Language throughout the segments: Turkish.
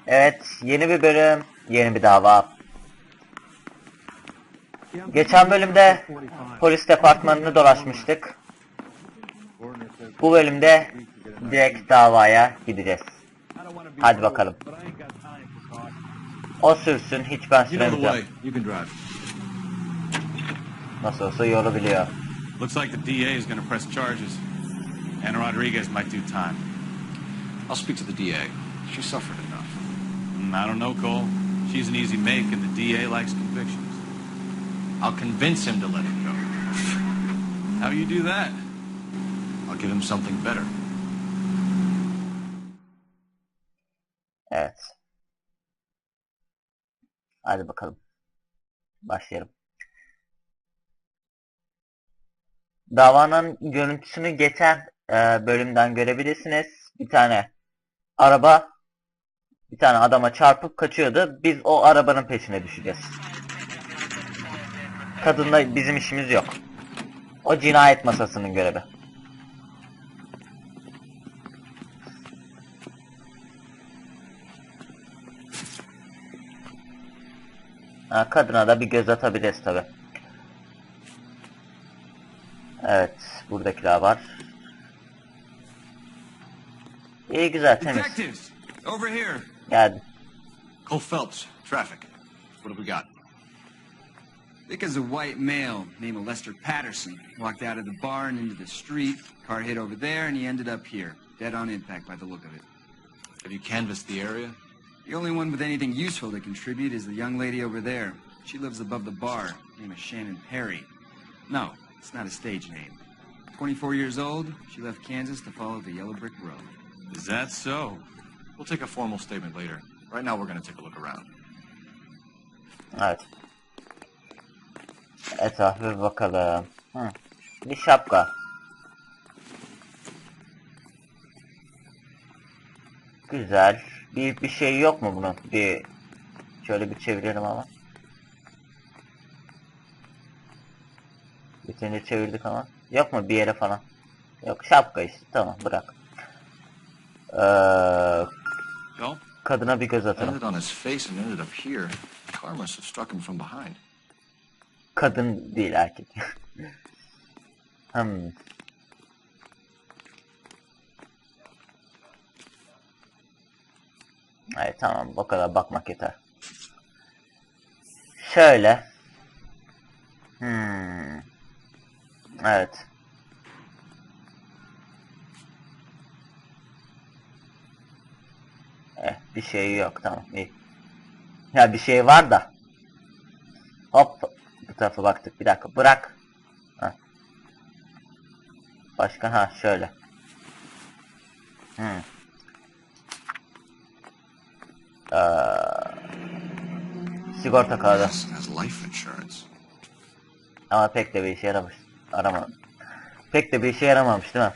Evet, yeni bir bölüm, yeni bir dava. Geçen bölümde polis departmanını dolaşmıştık. Bu bölümde direkt davaya gideceğiz. Hadi bakalım. O sürsün, hiç ben süremeyeceğim. Nasıl olsa yolu biliyor. Looks like the DA is going to press charges. And Rodriguez might do time. I'll speak to the DA. She suffered enough. I don't know, Cole. She's an easy make, and the DA likes convictions. I'll convince him to let it go. How you do that? I'll give him something better. Evet. Hadi bakalım. Başlayalım. Davanın görüntüsünü geçen bölümden görebilirsiniz. Bir tane araba bir tane adama çarpıp kaçıyordu. Biz o arabanın peşine düşeceğiz. Kadınla bizim işimiz yok. O cinayet masasının görevi. Kadına da bir göz atabiliriz tabi. Evet, buradakiler var. İyi, güzel, temiz. Detectives, over here. Geldi. Cole Phelps, traffic. What have we got? Vic is a white male named Lester Patterson. Walked out of the bar and into the street. Car hit over there and he ended up here. Dead on impact by the look of it. Have you canvassed the area? The only one with anything useful to contribute is the young lady over there. She lives above the bar. Name is Shannon Perry. No, it's not a stage name. 24 years old, she left Kansas to follow the yellow brick road. Is that so? We'll take a formal statement later. Right now we're going to take a look around. Evet. Etrafa bir bakalım. Bir şapka. Güzel. Bir şey yok mu bunun? Şöyle bir çevirelim ama. Bütünce çevirdik ama. Yok mu bir yere falan? Yok, şapka işte. Tamam, bırak. Kadına bir göz atalım. Kadın değil, erkek. Evet, tamam, o kadar bakmak yeter. Şöyle. Evet. Bir şey yok, tamam, iyi. Ya bir şey var da. Hop, bu tarafa baktık, bir dakika, bırak. Başka, şöyle. Sigorta kağıdı. Ama pek de bir işe yaramamış değil mi?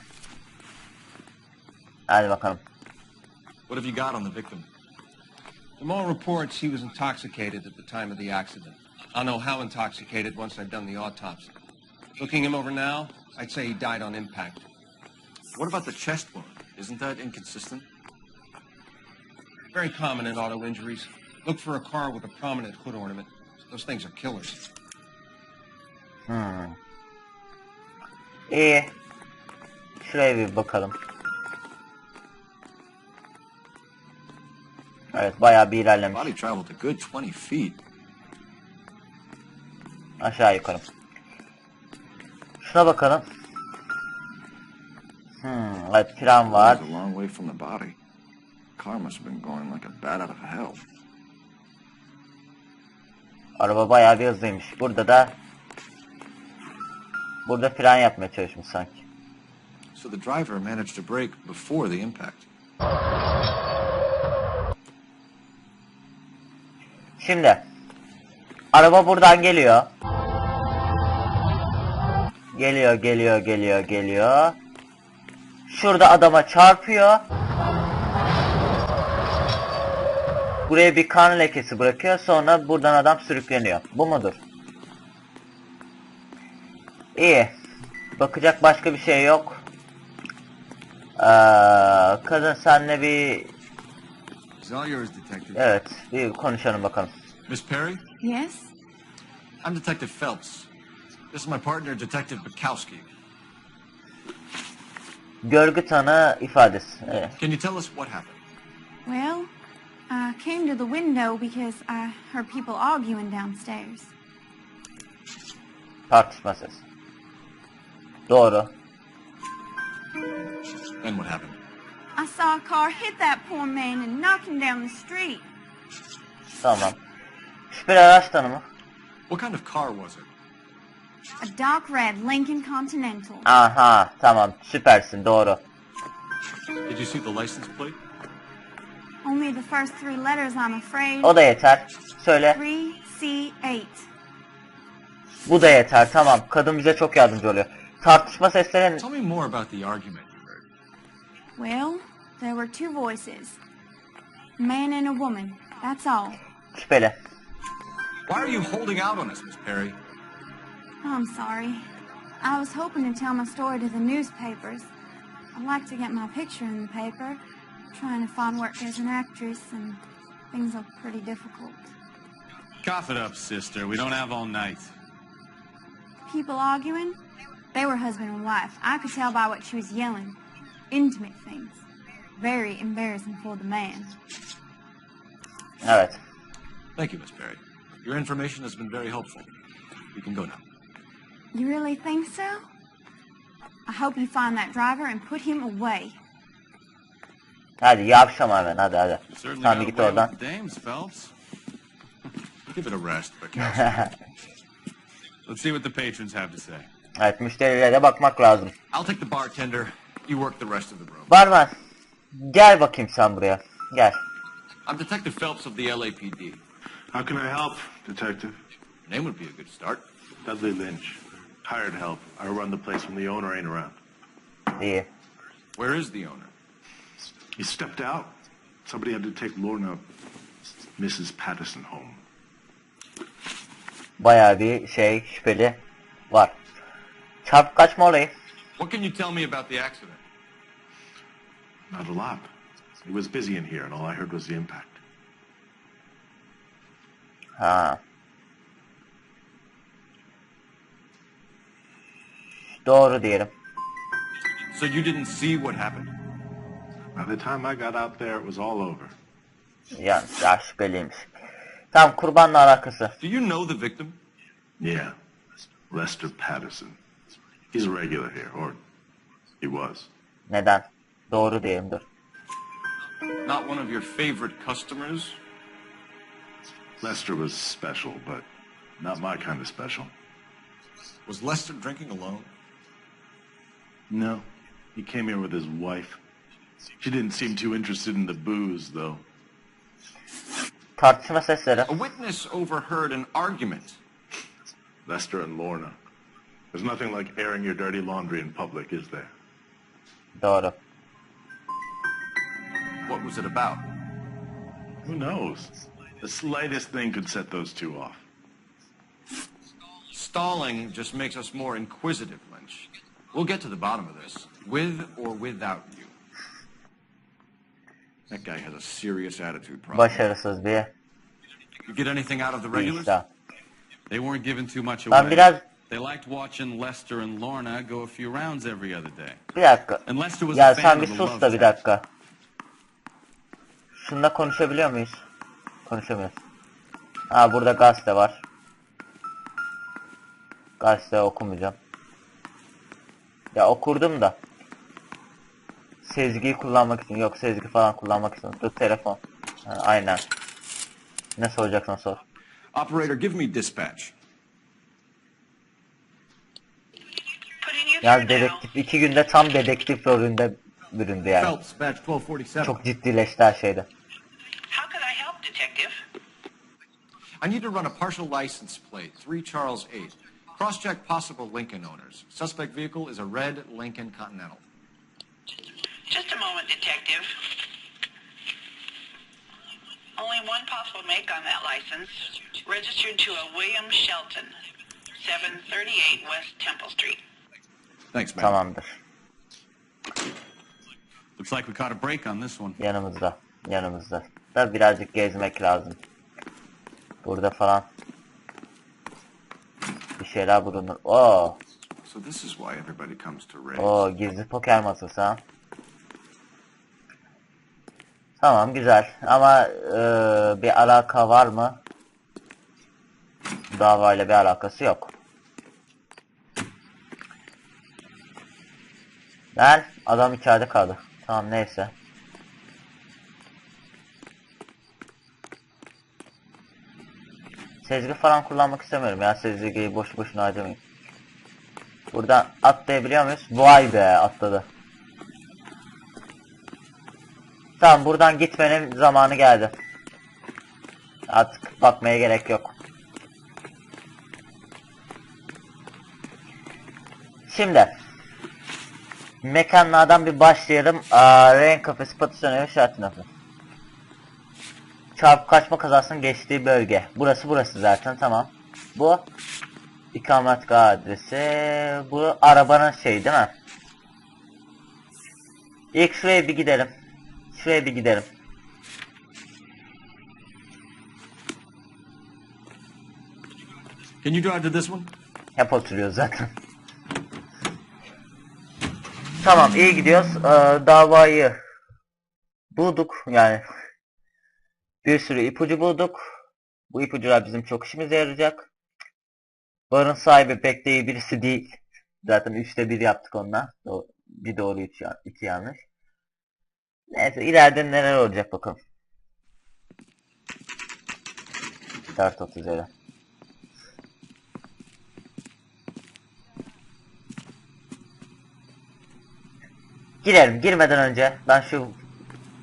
Hadi bakalım. What have you got on the victim? From all reports, he was intoxicated at the time of the accident. I'll know how intoxicated once I've done the autopsy. Looking him over now, I'd say he died on impact. What about the chest wound? Isn't that inconsistent? Very common in auto injuries. Look for a car with a prominent hood ornament. Those things are killers. İyi. Şuraya bir bakalım. Evet, bayağı bir ilerlemiş. Body traveled a good 20 feet. Aşağı yukarı. Şuna bakalım. Evet, fren var. A long way from the body. Car must have been going like a bat out of hell. Araba bayağı bir hızlıymış. Burada fren yapmaya çalışmış sanki. So the driver managed to brake before the impact. Şimdi araba buradan geliyor. Geliyor. Şurada adama çarpıyor. Buraya bir kan lekesi bırakıyor. Sonra buradan adam sürükleniyor. Bu mudur? İyi. Bakacak başka bir şey yok. Kadın senle bir It's all yours, detective. Evet, bir konuşalım bakalım. Miss Perry? Yes? I'm Detective Phelps. This is my partner, Detective Bukowski. Görgü tanığı ifadesi. Evet. Can you tell us what happened? Well, I came to the window because I heard people arguing downstairs. Tartışma sesi. Doğru. Then what happened? I saw a car hit that poor man and knock him down the street. Tamam. Şüpheli araç tanımı. What kind of car was it? A dark red Lincoln Continental. Aha, tamam, süpersin, doğru. Did you see the license plate? Only the first three letters, I'm afraid. O da yeter. Söyle. 3C8. Bu da yeter, tamam. Kadın bize çok yardımcı oluyor. Tartışma sesleri... Tell me more about the argument you heard. Well, there were two voices. A man and a woman. That's all. Şüpheli. Why are you holding out on us, Miss Perry? I'm sorry. I was hoping to tell my story to the newspapers. I'd like to get my picture in the paper. Trying to find work as an actress, and things look pretty difficult. Cough it up, sister. We don't have all night. People arguing? They were husband and wife. I could tell by what she was yelling. Intimate things. Very embarrassing for the man. Evet. Thank you, Miss Perry. Your information has been very helpful. You can go now. You really think so? I hope you find that driver and put him away. Hadi yavşama hemen, hadi. You certainly Tamam, got git away oradan. with the dames, Phelps. Give it a rest, Bukowski. Let's see what the patrons have to say. Evet, müşterilere bakmak lazım. I'll take the bartender. You work the rest of the room. Barman, gel bakayım sen buraya. Gel. I'm Detective Phelps of the LAPD. How can I help, Detective? Name would be a good start. Dudley Lynch. Hired help. I run the place when the owner ain't around. İyi. Where is the owner? He stepped out. Somebody had to take Lorna, Mrs. Patterson home. Bayağı bir şüpheli var. Çarpıp kaçma olayı. What can you tell me about the accident? Not a lot. It was busy in here, and all I heard was the impact. Ha. Doğru diyelim. So you didn't see what happened? By the time I got out there, it was all over. Ya şüpheliymiş. Tamam, kurbanla alakası. Do you know the victim? Yeah. Lester Patterson. He's a regular here, or he was. Neden? Doğru diyelim, dur. Not one of your favorite customers? Lester was special, but not my kind of special. Was Lester drinking alone? No. He came here with his wife. She didn't seem too interested in the booze, though. Tartışma sesleri. A witness overheard an argument. Lester and Lorna. There's nothing like airing your dirty laundry in public, is there? Doğru. What was it about? Who knows? The slightest thing could set those two off. Stalling just makes us more inquisitive, Lynch. We'll get to the bottom of this, with or without you. That guy has a serious attitude problem. Başarısız bir You get anything out of the regulars? işte. They weren't giving too much Ben away. biraz... They liked watching Lester and Lorna go a few rounds every other day. Bir dakika. And Lester was Ya a fan sen of bir the sus love da bir tap. dakika. Şununla konuşabiliyor muyuz? Konuşamıyoruz. Ha, burada gazete var. Gazete okumayacağım. Ya okurdum da. Sezgiyi kullanmak için. Yok, sezgi falan kullanmak için. Dur, telefon. Ha, aynen. Ne soracaksan sor. Operator, give me dispatch. Ya dedektif 2 günde tam dedektif rolünde büründü yani. Phelps, badge 1247. Çok ciddileşti her şeyde. How can I help, Detective? I need to run a partial license plate, 3 Charles 8. Cross-check possible Lincoln owners. Suspect vehicle is a red Lincoln Continental. Just a moment, Detective. Only one possible make on that license. Registered to a William Shelton, 738 West Temple Street. Thanks, man. Tamamdır. Looks like we caught a break on this one. Yanımızda. Yanımızda. da birazcık gezmek lazım. Burada falan bir şeyler bulunur. Oo, So this is why everybody comes to race. oo, gizli poker masası ha. Tamam, güzel ama bir alaka var mı? Davayla bir alakası yok. Adam içeride kaldı. Tamam, neyse. Sezgi falan kullanmak istemiyorum ya, sezgiyi boş boşuna harcamayın. Buradan atlayabiliyor muyuz? Vay be, atladı. Tamam, buradan gitmenin zamanı geldi. Artık bakmaya gerek yok. Şimdi mekanlardan bir başlayalım. Renk kafesi, patisyon evi, şartnafı. Çarpıp kaçma kazasının geçtiği bölge. Burası zaten, tamam. Bu ikametgah adresi. Bu arabanın şeyi değil mi? İlk şuraya bir gidelim. Şuraya bir gidelim. Can you drive to this one? Hep oturuyoruz zaten. Tamam, iyi gidiyoruz. Davayı bulduk yani. Bir sürü ipucu bulduk. Bu ipucular bizim çok işimize yarayacak. Barın sahibi pek de iyi birisi değil. Zaten 3'te 1 yaptık onunla. Bir doğru, 2 yanlış. Neyse, ileride neler olacak bakalım. 4.30 öyle. Girelim. Girmeden önce ben şu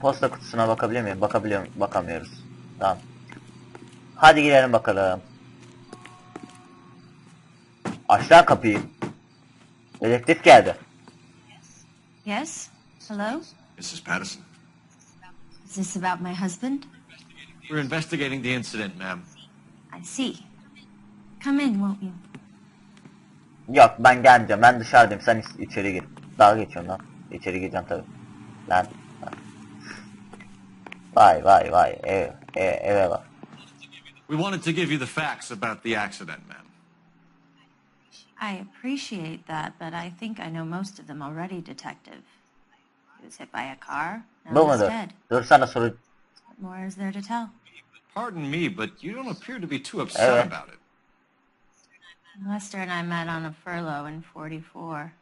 posta kutusuna bakabiliyor muyum? Bakamıyoruz. Tamam. Hadi girelim bakalım. Aç lan kapıyı. Dedektif geldi. Yes? Hello? Mrs. Patterson. Is this about my husband? We're investigating the incident, ma'am. I see. Come in, won't you? Yok, ben gelmeyeceğim. Ben dışarıdayım. Sen içeri gir. Dalga geçiyorum lan. İçeri gireceğim tabii. Lan. Vay. Eve bak. We wanted to give you the facts about the accident, ma'am. I appreciate that, but I think I know most of them already, Detective. He was hit by a car. Bu Now he's mudur? dead. Dur, sana soru. What more is there to tell? Pardon me, but you don't appear to be too upset Evet. about it. Lester and I met on a furlough in 44.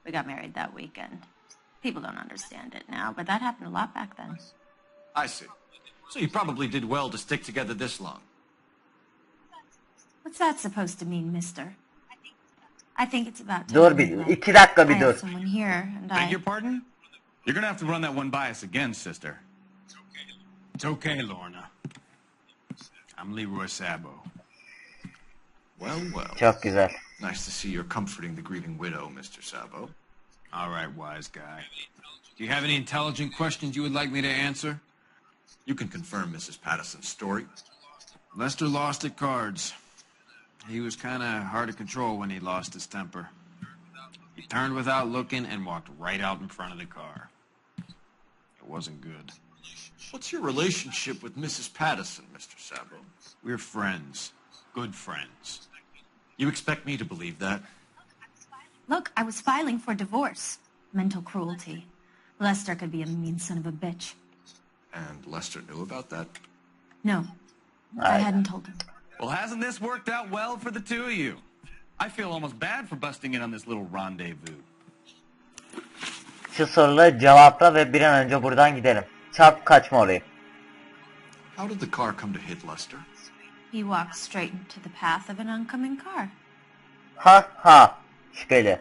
We got married that weekend. People don't understand it now, but that happened a lot back then. I see. So you probably did well to stick together this long. What's that supposed to mean, mister? I think it's about Dur time bir. we left. 2 dakika I bir have dur. someone here, and Beg I... your pardon? You're gonna have to run that one by us again, sister. It's okay, Lorna. I'm Leroy Sabo. Well. Çok güzel. Nice to see you're comforting the grieving widow, Mr. Sabo. All right, wise guy. Do you have any intelligent questions you would like me to answer? You can confirm Mrs. Patterson's story. Lester lost at cards. He was kind of hard to control when he lost his temper. He turned without looking and walked right out in front of the car. It wasn't good. What's your relationship with Mrs. Patterson, Mr. Sabo? We're friends. Good friends. You expect me to believe that? Look, I was filing for divorce. Mental cruelty. Lester could be a mean son of a bitch. And Lester knew about that? No, I hadn't told him. Well, hasn't this worked out well for the two of you? I feel almost bad for busting in on this little rendezvous. Şu soruları cevapla ve bir an önce buradan gidelim. Çarp kaçma orayı. How did the car come to hit Lester? He walked straight into the path of an oncoming car. Ha. Şüpheli.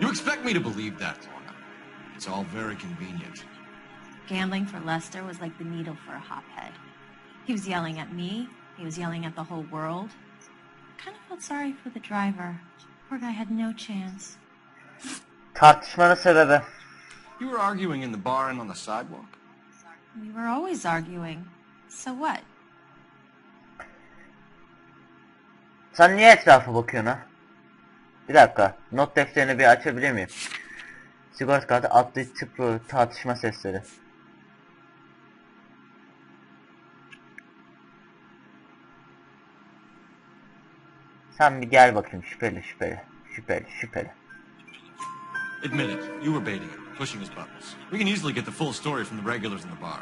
You expect me to believe that, Lorna? It's all very convenient. Gambling for Lester was like the needle for a hophead. He was yelling at me. He was yelling at the whole world. I kind of felt sorry for the driver. Poor guy had no chance. Tartışmanın sebebi. You were arguing in the bar and on the sidewalk? We were always arguing. So what? Sen niye etrafa bakıyorsun ha? Bir dakika. Not defterini bir açabilir miyim? Sigorta kartı, atlı tıpkı tartışma sesleri. Sen bir gel bakayım, şüpheli. Admit it, you were baiting him, pushing his buttons. We can easily get the full story from the regulars in the bar.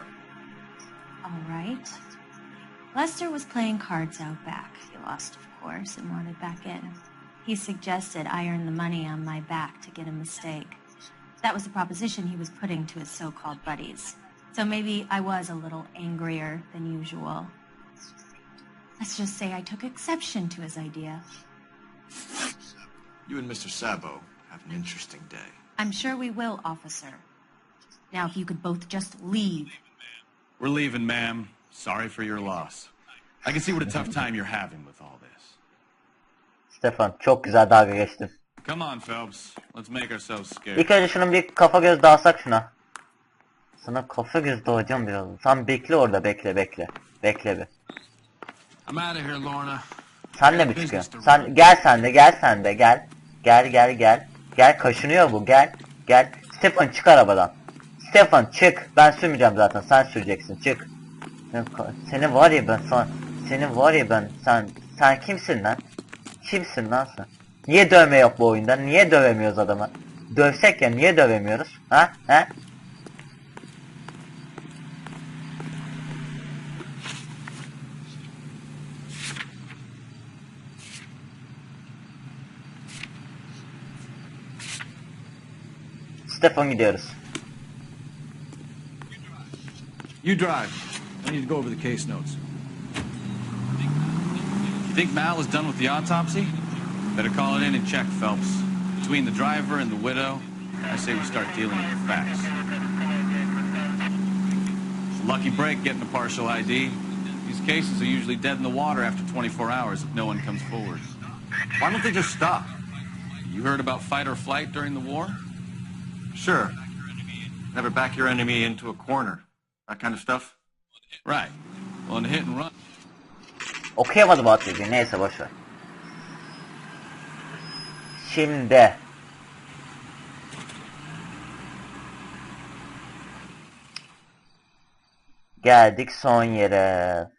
All right. Lester was playing cards out back. He lost, of course, and wanted back in. He suggested I earn the money on my back to get a mistake. That was the proposition he was putting to his so-called buddies. So maybe I was a little angrier than usual. Let's just say I took exception to his idea. You and Mr. Sabo have an interesting day. I'm sure we will, officer. Now, if you could both just leave. We're leaving, ma'am. Sorry for your loss. I can see what a tough time you're having with all this. Stefan çok güzel dalga geçtin. Come on, Phelps. Let's make ourselves scarce. İlk önce şunun bir kafa göz dağısak şuna. Sana kafa göz dağıcağım biraz. Sen bekle orada, bekle bir. I'm out of here, Lorna. Sen de mi çıkıyorsun? Sen gel. Gel kaşınıyor bu, gel. Stefan çık arabadan. Stefan çık. Ben sürmeyeceğim zaten, sen süreceksin, çık. Seni var ya ben, sen kimsin lan? Kimsin lan sen? Niye dövme yok bu oyunda? Niye dövemiyoruz adamı? Dövsek ya, niye dövemiyoruz? Ha? Stefan gidiyoruz. You drive. I need to go over the case notes. You think Mal is done with the autopsy? Better call it in and check, Phelps. Between the driver and the widow, I say we start dealing with the facts. It's a lucky break getting a partial ID. These cases are usually dead in the water after 24 hours if no one comes forward. Why don't they just stop? You heard about fight or flight during the war? Sure. Never back your enemy into a corner. That kind of stuff. Right. Well, in a hit and run. Okuyamadım atlayıcı. Neyse boşver. Şimdi. Geldik son yere.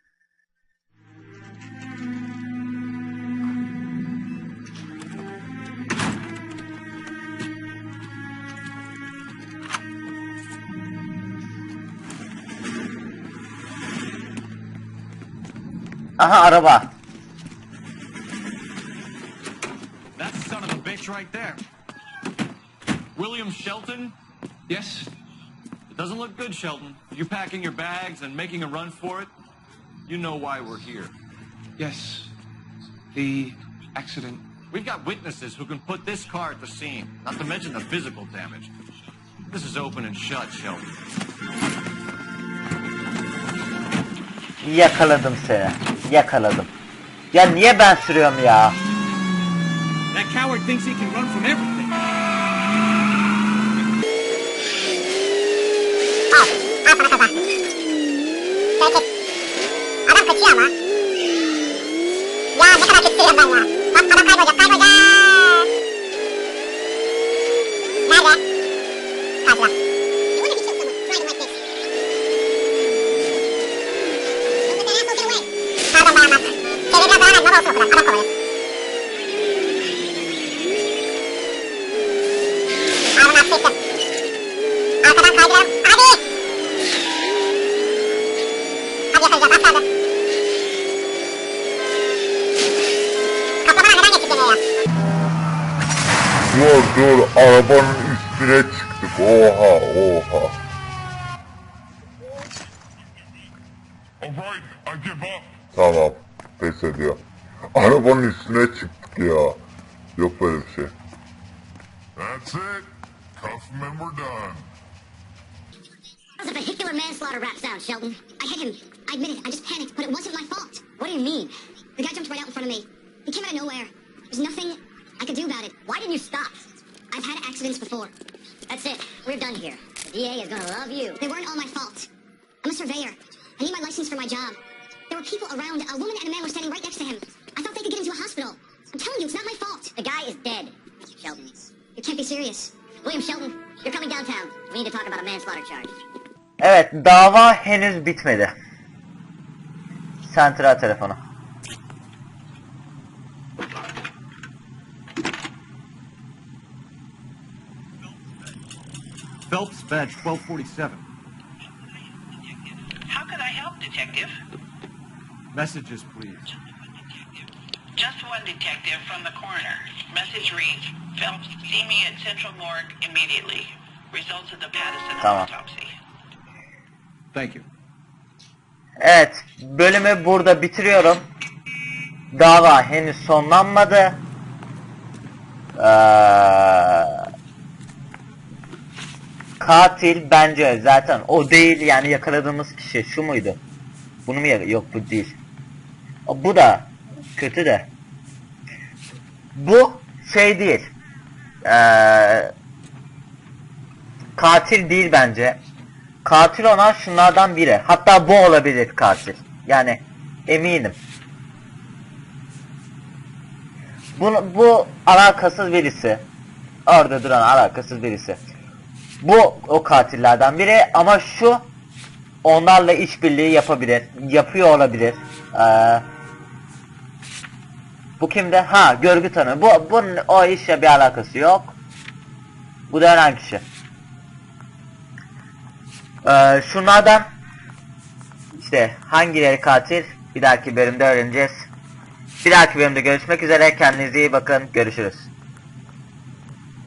Aha araba. That's the son of a bitch right there. William Shelton? Yes? It doesn't look good, Shelton. You packing your bags and making a run for it? You know why we're here. Yes. The accident. We've got witnesses who can put this car at the scene, not to mention the physical damage. This is open and shut, Shelton. Yakaladım seni. Yakaladım. Ya niye ben sürüyorum ya? That coward thinks he can run from everything. Adam kaçıyor ama. Ya ne kadar kötü ben ya. Bak adam kaybolacak. Nerede? Karşıda. Pardon bayanlar. Şöyle biraz daha ne olsun o kadar. Adam kovalıyor. Ağrım hafifletti. Arkadan kaydıralım. Hadi. Hadi yakalayacağız. Az kaldı. Kaplamana neden geçip geliyor ya? Dur arabanın üstüne çıktık. Oha. Alright, I give up. Tamam, pes ediyor. Arabanın üstüne çıktık ya. Yok böyle bir şey. That's it. Cuff him and we're done. How's a vehicular manslaughter rap sound, Shelton? I hit him. I admit it. I just panicked, but it wasn't my fault. What do you mean? The guy jumped right out in front of me. He came out of nowhere. There's nothing I could do about it. Why didn't you stop? I've had accidents before. That's it. We're done here. The DA is gonna love you. They weren't all my fault. I'm a surveyor. I need my license for my job. There were people around. A woman and a man were standing right next to him. I thought they could get him to a hospital. I'm telling you, it's not my fault. The guy is dead, Shelton. You can't be serious. William Shelton, you're coming downtown. We need to talk about a manslaughter charge. Evet, dava henüz bitmedi. Sentra telefonu. Badge 1247. How could I help, Detective? Messages, please. Just one detective from the coroner. Message reads, Phelps, see me at Central Morgue immediately. Results of the Patterson Tamam. autopsy. Thank you. Evet, bölümü burada bitiriyorum. Dava henüz sonlanmadı. Katil bence zaten o değil, yani yakaladığımız kişi şu muydu? Bunu mu yok, bu değil. Bu da kötü de. Bu şey değil. Katil değil bence. Katil olan şunlardan biri. Hatta bu olabilir katil. Yani eminim. Bu alakasız birisi. Orada duran alakasız birisi. Bu o katillerden biri ama şu onlarla işbirliği yapabilir. Yapıyor olabilir. Bu kimde? Ha, görgü tanığı. Bunun o işle bir alakası yok. Bu da önemli kişi. Şunlardan işte hangileri katil bir dahaki bölümde öğreneceğiz. Bir dahaki bölümde görüşmek üzere. Kendinize iyi bakın. Görüşürüz.